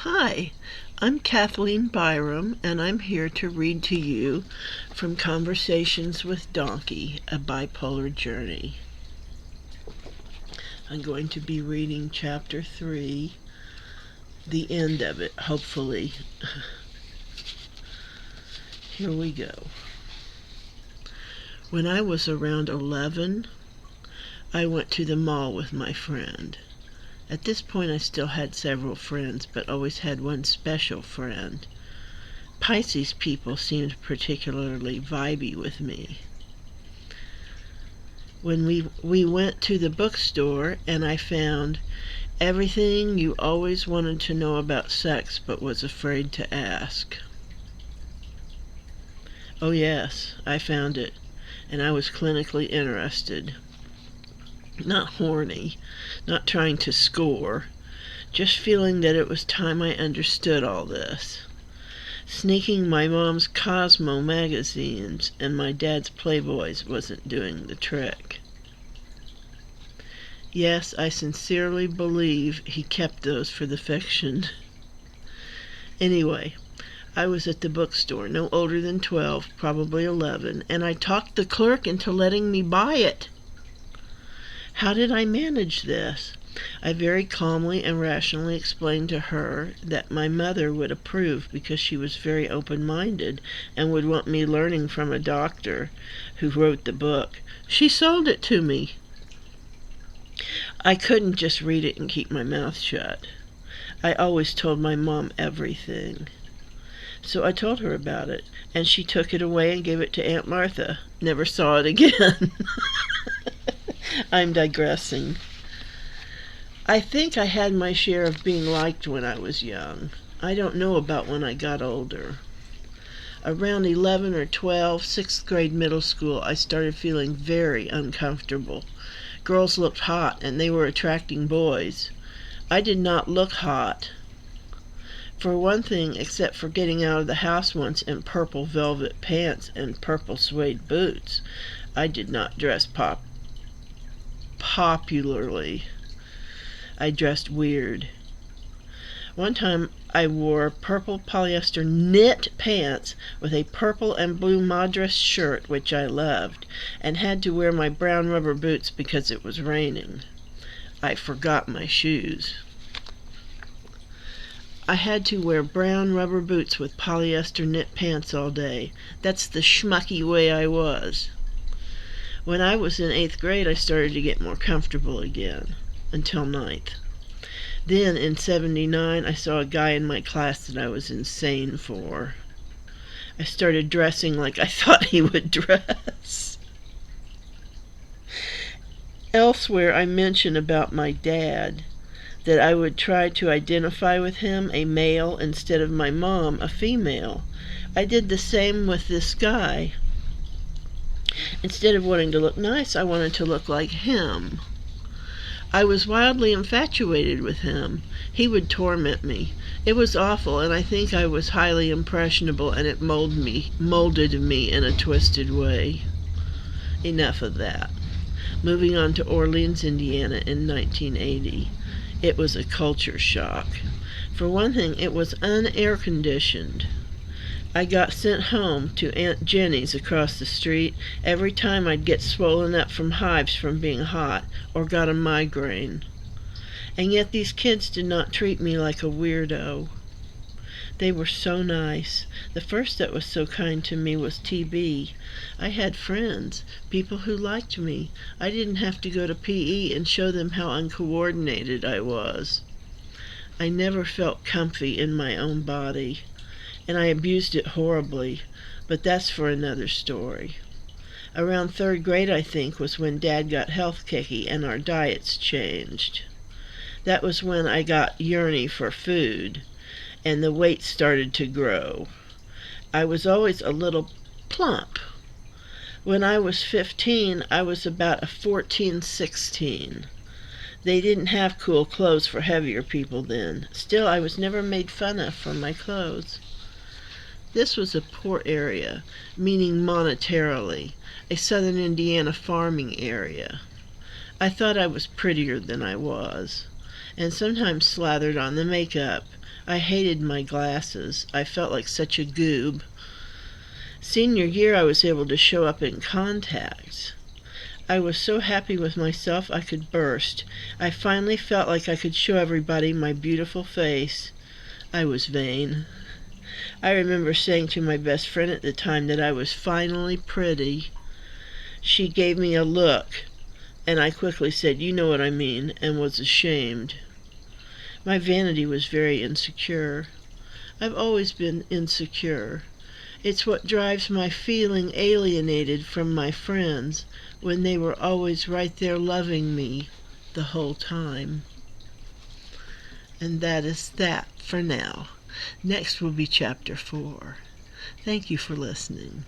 Hi, I'm Kathleen Byram, and I'm here to read to you from Conversations with Dawnkey, A Bipolar Journey. I'm going to be reading Chapter 3, the end of it, hopefully. Here we go. When I was around 11, I went to the mall with my friend. At this point, I still had several friends, but always had one special friend. Pisces people seemed particularly vibey with me. When we went to the bookstore, and I found Everything You Always Wanted to Know About Sex But Was Afraid to Ask. Oh yes, I found it, and I was clinically interested. Not horny, not trying to score, just feeling that it was time I understood all this. Sneaking my mom's Cosmo magazines and my dad's Playboys wasn't doing the trick. Yes, I sincerely believe he kept those for the fiction. Anyway, I was at the bookstore, no older than 12, probably 11, and I talked the clerk into letting me buy it. How did I manage this? I very calmly and rationally explained to her that my mother would approve because she was very open-minded and would want me learning from a doctor who wrote the book. She sold it to me. I couldn't just read it and keep my mouth shut. I always told my mom everything. So I told her about it, and she took it away and gave it to Aunt Martha. Never saw it again. I'm digressing. I think I had my share of being liked when I was young. I don't know about when I got older. Around 11 or 12, 6th grade middle school, I started feeling very uncomfortable. Girls looked hot, and they were attracting boys. I did not look hot. For one thing, except for getting out of the house once in purple velvet pants and purple suede boots, I did not dress popularly. I dressed weird. One time I wore purple polyester knit pants with a purple and blue madras shirt, which I loved, and had to wear my brown rubber boots because it was raining. I forgot my shoes. I had to wear brown rubber boots with polyester knit pants all day. That's the schmucky way I was. When I was in 8th grade, I started to get more comfortable again, until 9th. Then, in 79, I saw a guy in my class that I was insane for. I started dressing like I thought he would dress. Elsewhere, I mention about my dad, that I would try to identify with him, a male, instead of my mom, a female. I did the same with this guy. Instead of wanting to look nice, I wanted to look like him. I was wildly infatuated with him. He would torment me. It was awful, and I think I was highly impressionable, and it molded me in a twisted way. Enough of that. Moving on to Orleans, Indiana in 1980. It was a culture shock. For one thing, it was unair conditioned. I got sent home to Aunt Jenny's across the street every time I'd get swollen up from hives from being hot or got a migraine. And yet these kids did not treat me like a weirdo. They were so nice. The first that was so kind to me was TB. I had friends, people who liked me. I didn't have to go to PE and show them how uncoordinated I was. I never felt comfy in my own body, and I abused it horribly, but that's for another story. Around 3rd grade, I think, was when Dad got health kicky and our diets changed. That was when I got yearny for food, and the weight started to grow. I was always a little plump. When I was 15, I was about a 14-16. They didn't have cool clothes for heavier people then. Still, I was never made fun of for my clothes. This was a poor area, meaning monetarily, a southern Indiana farming area. I thought I was prettier than I was, and sometimes slathered on the makeup, I hated my glasses. I felt like such a goob. Senior year, I was able to show up in contacts. I was so happy with myself I could burst. I finally felt like I could show everybody my beautiful face. I was vain. I remember saying to my best friend at the time that I was finally pretty. She gave me a look, and I quickly said, "You know what I mean," and was ashamed. My vanity was very insecure. I've always been insecure. It's what drives my feeling alienated from my friends when they were always right there loving me the whole time. And that is that for now. Next will be Chapter 4. Thank you for listening.